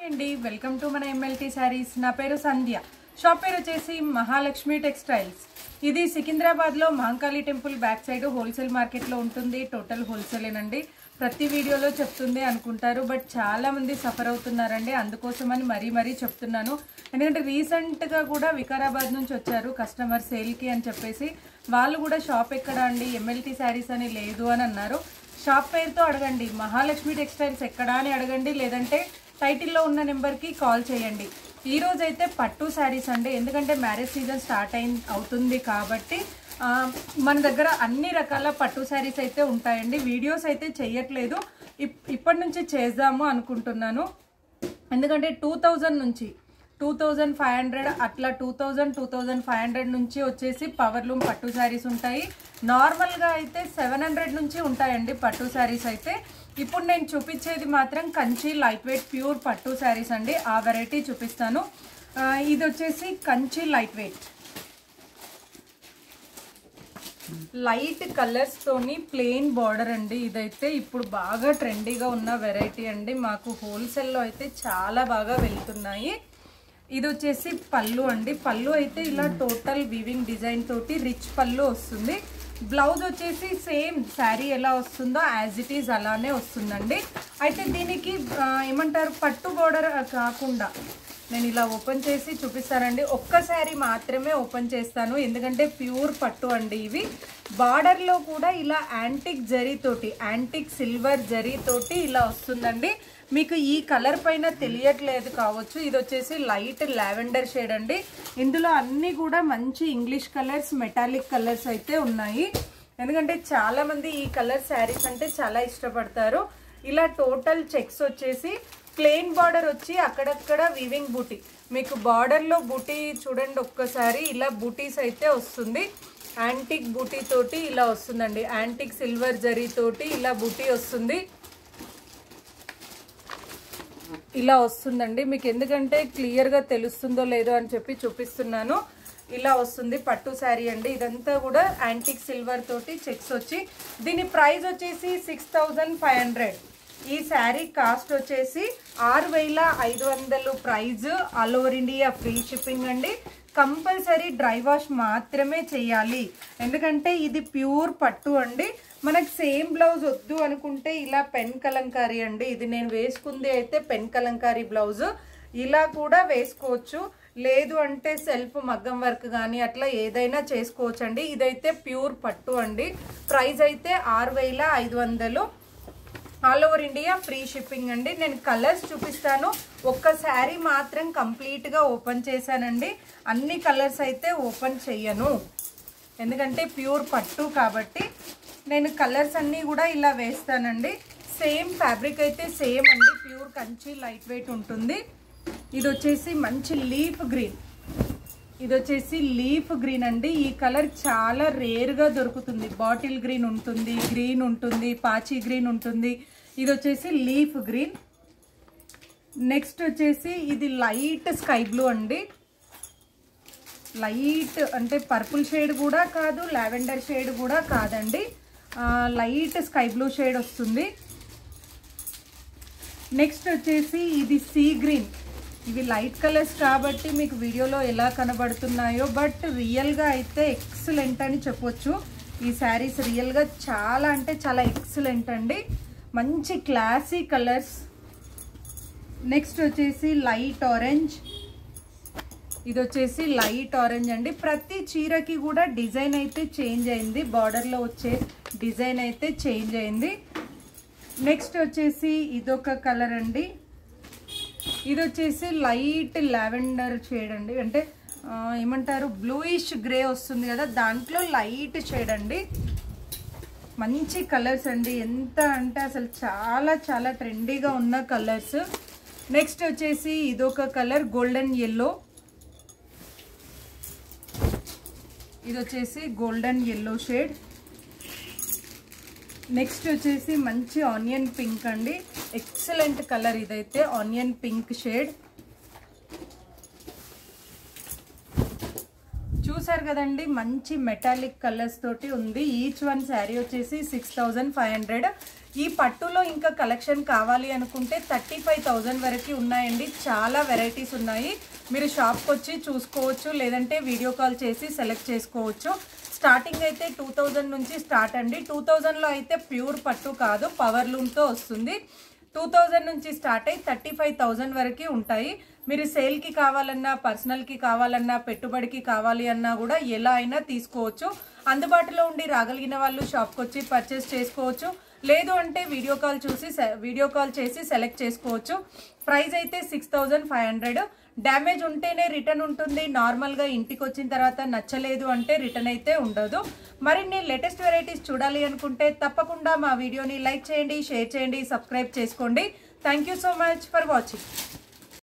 అండి welcome to మన MLT saris. నా పేరు సంధ్య. షాప్ పేరు వచ్చేసి మహాలక్ష్మి టెక్స్టైల్స్. ఇది సికింద్రాబాద్లో Mahankali temple back side wholesale మార్కెట్లో ఉంటుంది. టోటల్ హోల్సేలేనండి. ప్రతి వీడియోలో చెప్తుంది అనుకుంటారు, బట్ చాలా మంది సఫర్ అవుతున్నారండి. అందుకోసమని మరీ చెప్తున్నాను. ఎందుకంటే రీసెంట్గా కూడా వికారాబాద్ నుంచి వచ్చారు కస్టమర్ సేల్కి అని చెప్పేసి. వాళ్ళు కూడా షాప్ ఎక్కడ అండి, ఎంఎల్టీ సారీస్ అని లేదు అని అన్నారు. షాప్ పేరుతో అడగండి, మహాలక్ష్మి టెక్స్టైల్స్ ఎక్కడా అని అడగండి, లేదంటే టైటిల్లో ఉన్న నెంబర్కి కాల్ చేయండి. ఈరోజు అయితే పట్టు శారీస్ అండి, ఎందుకంటే మ్యారేజ్ సీజన్ స్టార్ట్ అవుతుంది కాబట్టి మన దగ్గర అన్ని రకాల పట్టు శారీస్ అయితే ఉంటాయండి. వీడియోస్ అయితే చేయట్లేదు, ఇప్పటి నుంచి చేద్దాము అనుకుంటున్నాను. ఎందుకంటే 2000 నుంచి 2500 అట్లా 2500 నుంచి వచ్చేసి పవర్లూమ్ పట్టు శారీస్ ఉంటాయి. నార్మల్గా అయితే 700 నుంచి ఉంటాయండి పట్టు శారీస్ అయితే. ఇప్పుడు నేను చూపించేది మాత్రం కంచి లైట్ వెయిట్ ప్యూర్ పట్టు శారీస్ అండి. ఆ వెరైటీ చూపిస్తాను. ఇది వచ్చేసి Kanchi light weight light colours తోని ప్లెయిన్ బార్డర్ అండి. ఇదైతే ఇప్పుడు బాగా ట్రెండీగా ఉన్న వెరైటీ అండి. మాకు హోల్సేల్లో అయితే చాలా బాగా వెళ్తున్నాయి. ఇది వచ్చేసి పళ్ళు అండి. పళ్ళు అయితే ఇలా టోటల్ వీవింగ్ డిజైన్ తోటి రిచ్ పళ్ళు వస్తుంది. బ్లౌజ్ వచ్చేసి సేమ్ శారీ ఎలా వస్తుందో యాజ్ ఇట్ ఈజ్ అలానే వస్తుందండి. అయితే దీనికి ఏమంటారు, పట్టు బోర్డర్ కాకుండా నేను ఇలా ఓపెన్ చేసి చూపిస్తానండి. ఒక్క శారీ మాత్రమే ఓపెన్ చేస్తాను, ఎందుకంటే ప్యూర్ పట్టు అండి. ఇవి బార్డర్లో కూడా ఇలా యాంటిక్ జరీతోటి, యాంటిక్ సిల్వర్ జరీతోటి ఇలా వస్తుందండి. మీకు ఈ కలర్ పైన తెలియట్లేదు కావచ్చు. ఇది వచ్చేసి లైట్ లావెండర్ షేడ్ అండి. ఇందులో అన్నీ కూడా మంచి ఇంగ్లీష్ కలర్స్, మెటాలిక్ కలర్స్ అయితే ఉన్నాయి. ఎందుకంటే చాలా మంది ఈ కలర్ శారీస్ అంటే చాలా ఇష్టపడతారు. ఇలా టోటల్ చెక్స్ వచ్చేసి ప్లెయిన్ బార్డర్ వచ్చి అక్కడక్కడ వీవింగ్ బూటీ. మీకు బార్డర్లో బూటీ చూడండి ఒక్కసారి, ఇలా బూటీస్ అయితే వస్తుంది. యాంటిక్ బూటీ తోటి ఇలా వస్తుందండి. యాంటిక్ సిల్వర్ జరీ తోటి ఇలా బూటీ వస్తుంది. ఇలా వస్తుందండి. మీకు ఎందుకంటే క్లియర్గా తెలుస్తుందో లేదో అని చెప్పి చూపిస్తున్నాను. ఇలా వస్తుంది పట్టు శారీ అండి. ఇదంతా కూడా యాంటిక్ సిల్వర్ తోటి చెక్స్ వచ్చి, దీని ప్రైస్ వచ్చేసి 6500. ఈ శారీ కాస్ట్ వచ్చేసి 6500 price. All over India free shipping అండి. కంపల్సరీ డ్రై వాష్ మాత్రమే చేయాలి, ఎందుకంటే ఇది ప్యూర్ పట్టు అండి. మనకు సేమ్ బ్లౌజ్ వద్దు అనుకుంటే ఇలా పెన్ కలంకారీ అండి. ఇది నేను వేసుకుంది అయితే పెన్ కలంకారీ బ్లౌజ్, ఇలా కూడా వేసుకోవచ్చు. లేదు అంటే సెల్ఫ్ మగ్గం వర్క్ కానీ అట్లా ఏదైనా చేసుకోవచ్చు అండి. ఇదైతే ప్యూర్ పట్టు అండి. ప్రైస్ అయితే 6500. All over India free shipping అండి. నేను కలర్స్ చూపిస్తాను. ఒక్క శారీ మాత్రం కంప్లీట్గా ఓపెన్ చేశానండి. అన్ని కలర్స్ అయితే ఓపెన్ చెయ్యను, ఎందుకంటే ప్యూర్ పట్టు కాబట్టి. నేను కలర్స్ అన్నీ కూడా ఇలా వేస్తానండి. సేమ్ ఫ్యాబ్రిక్ అయితే సేమ్ అండి. ప్యూర్ కంచి లైట్ వెయిట్ ఉంటుంది. ఇది వచ్చేసి మంచి లీఫ్ గ్రీన్. ఇది వచ్చేసి లీఫ్ గ్రీన్ అండి. ఈ కలర్ చాలా రేర్గా దొరుకుతుంది. బాటిల్ గ్రీన్ ఉంటుంది, గ్రీన్ ఉంటుంది, పాచి గ్రీన్ ఉంటుంది. ఇది వచ్చేసి లీఫ్ గ్రీన్. నెక్స్ట్ వచ్చేసి ఇది లైట్ స్కై బ్లూ అండి. లైట్ అంటే పర్పుల్ షేడ్ కూడా కాదు, లావెండర్ షేడ్ కూడా కాదండి. లైట్ స్కై బ్లూ షేడ్ వస్తుంది. నెక్స్ట్ వచ్చేసి ఇది సీ గ్రీన్. ఇవి లైట్ కలర్స్ కాబట్టి మీకు వీడియోలో ఎలా కనబడుతున్నాయో, బట్ రియల్గా అయితే ఎక్సలెంట్ అని చెప్పొచ్చు. ఈ శారీస్ రియల్గా చాలా అంటే చాలా ఎక్సలెంట్ అండి. మంచి క్లాసీ కలర్స్. నెక్స్ట్ వచ్చేసి లైట్ ఆరెంజ్. ఇది వచ్చేసి లైట్ ఆరెంజ్ అండి. ప్రతి చీరకి కూడా డిజైన్ అయితే చేంజ్ అయింది. బార్డర్లో వచ్చే డిజైన్ అయితే చేంజ్ అయింది. నెక్స్ట్ వచ్చేసి ఇదొక కలర్ అండి. ఇది వచ్చేసి లైట్ లావెండర్ షేడ్ అండి. అంటే ఏమంటారు, బ్లూయిష్ గ్రే వస్తుంది కదా, దాంట్లో లైట్ షేడ్ అండి. మంచి కలర్స్ అండి. ఎంత అంటే అసలు చాలా చాలా ట్రెండీగా ఉన్న కలర్స్. నెక్స్ట్ వచ్చేసి ఇదొక కలర్ గోల్డెన్ ఎల్లో. ఇది వచ్చేసి గోల్డెన్ ఎల్లో షేడ్. నెక్స్ట్ వచ్చేసి మంచి ఆనియన్ పింక్ అండి. ఎక్సలెంట్ కలర్ ఇదైతే, ఆనియన్ పింక్ షేడ్. చూసారు కదండి, మంచి మెటాలిక్ కలర్స్ తోటి ఉంది. ఈచ్ వన్ శారీ వచ్చేసి 6500. ఈ పట్టులో ఇంకా కలెక్షన్ కావాలి అనుకుంటే 35,000 వరకు ఉన్నాయండి. చాలా వెరైటీస్ ఉన్నాయి. మీరు షాప్కి వచ్చి చూసుకోవచ్చు, లేదంటే వీడియో కాల్ చేసి సెలెక్ట్ చేసుకోవచ్చు. స్టార్టింగ్ అయితే 2000 నుంచి స్టార్ట్ అండి. 2000లో అయితే ప్యూర్ పట్టు కాదు, పవర్ లూమ్తో వస్తుంది. 2000 నుంచి స్టార్ట్ అయ్యి 35,000 వరకు ఉంటాయి. మీరు సేల్కి కావాలన్నా, పర్సనల్కి కావాలన్నా, పెట్టుబడికి కావాలి అన్నా కూడా ఎలా అయినా తీసుకోవచ్చు. అందుబాటులో ఉండి రాగలిగిన వాళ్ళు షాప్కి వచ్చి పర్చేస్ చేసుకోవచ్చు. లేదు అంటే వీడియో కాల్ చేసి సెలెక్ట్ చేసుకోవచ్చు. ప్రైస్ అయితే 6500. డ్యామేజ్ ఉంటేనే రిటర్న్ ఉంటుంది. నార్మల్గా ఇంటికి వచ్చిన తర్వాత నచ్చలేదు అంటే రిటర్న్ అయితే ఉండదు. మరిన్ని లేటెస్ట్ వెరైటీస్ చూడాలి అనుకుంటే తప్పకుండా మా వీడియోని లైక్ చేయండి, షేర్ చేయండి, సబ్స్క్రైబ్ చేసుకోండి. Thank you so much for watching.